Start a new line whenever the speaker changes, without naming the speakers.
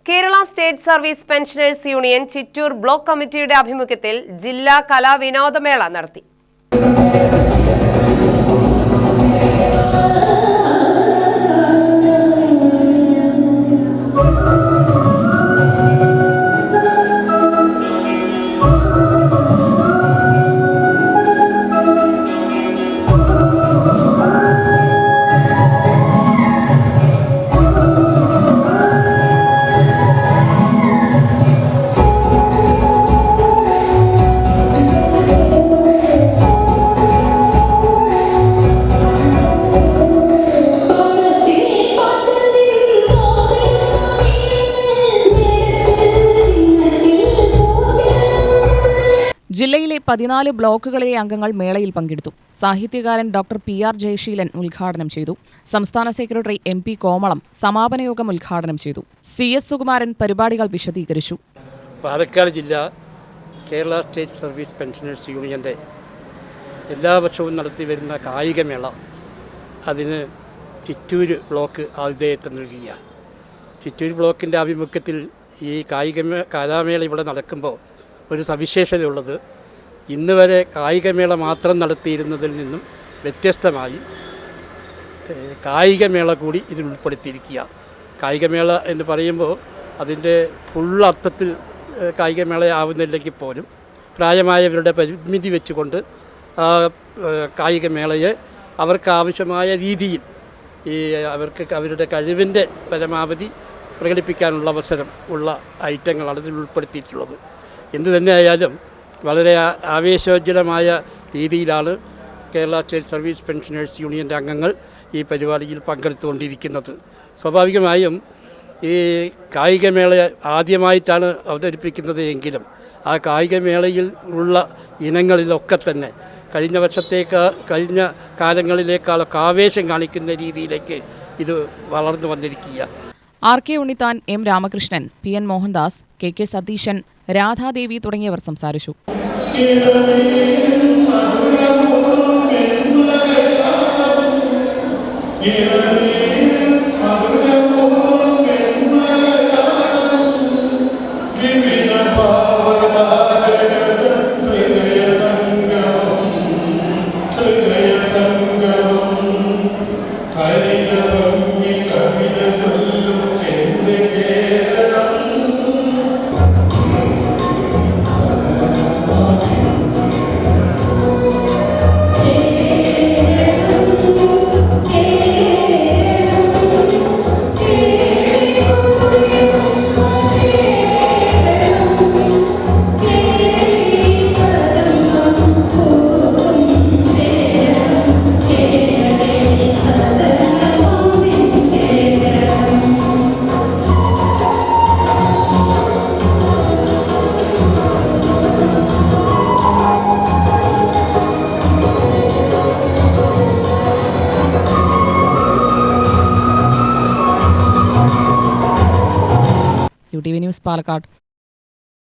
Kerala state service pensioners union Chittur block കമ്മിറ്റിയുടെ ആഭിമുഖ്യത്തിൽ ജില്ലാ കലാവിനോദമേള നടത്തി.
ജില്ലയിലെ 14 ബ്ലോക്കുകളിലെ അംഗങ്ങൾ മേളയിൽ പങ്കെടുത്തു. സാഹിത്യകാരൻ ഡോക്ടർ PR ജയശീലൻ ഉദ്ഘാടനം ചെയ്തു. സംസ്ഥാന സെക്രട്ടറി MP കോമളം സമാപന യോഗം ഉദ്ഘാടനം ചെയ്തു. CS സുകുമാരൻ പരിപാടികൾ വിശദീകരിച്ചു.
പാലക്കാട് ജില്ല കേരള സ്റ്റേറ്റ് സർവീസ് പെൻഷനേഴ്സ് യൂണിയൻ്റെ എല്ലാ വർഷവും നടത്തി വരുന്ന കായികമേള അതിന് ചിറ്റൂർ ബ്ലോക്ക് ആതിഥേയത്വം നൽകുകയാണ്. ചിറ്റൂർ ബ്ലോക്കിൻ്റെ ആഭിമുഖ്യത്തിൽ ഈ കലാമേള ഇവിടെ നടക്കുമ്പോൾ ഒരു സവിശേഷതയുള്ളത്, ഇന്ന് വരെ കായികമേള മാത്രം നടത്തിയിരുന്നതിൽ നിന്നും വ്യത്യസ്തമായി കായികമേള കൂടി ഇതിൽ ഉൾപ്പെടുത്തിയിരിക്കുക. കായികമേള എന്ന് പറയുമ്പോൾ അതിൻ്റെ ഫുൾ അർത്ഥത്തിൽ കായികമേള ആവുന്നില്ലെങ്കിൽ പോലും പ്രായമായവരുടെ പരിമിതി വെച്ചുകൊണ്ട് ആ കായികമേളയെ അവർക്കാവശ്യമായ രീതിയിൽ അവർക്ക് അവരുടെ കഴിവിൻ്റെ പരമാവധി പ്രകടിപ്പിക്കാനുള്ള അവസരം ഉള്ള ഐറ്റങ്ങളാണ് ഇതിൽ ഉൾപ്പെടുത്തിയിട്ടുള്ളത്. എന്തു തന്നെയായാലും വളരെ ആവേശോജ്വലമായ രീതിയിലാണ് കേരള സ്റ്റേറ്റ് സർവീസ് പെൻഷനേഴ്സ് യൂണിയൻ്റെ അംഗങ്ങൾ ഈ പരിപാടിയിൽ പങ്കെടുത്തുകൊണ്ടിരിക്കുന്നത്. സ്വാഭാവികമായും ഈ കായികമേള ആദ്യമായിട്ടാണ് അവതരിപ്പിക്കുന്നത് എങ്കിലും ആ കായികമേളയിൽ ഉള്ള ഇനങ്ങളിലൊക്കെ തന്നെ കഴിഞ്ഞ കാലങ്ങളിലേക്കാളൊക്കെ ആവേശം കാണിക്കുന്ന രീതിയിലേക്ക് ഇത് വളർന്നു വന്നിരിക്കുക.
RK Unnithan, M Ramakrishnan, PN Mohandas, KK Satheesan, Radha Devi തുടങ്ങിയവർ സംസാരിച്ചു. UTV news Palakkad.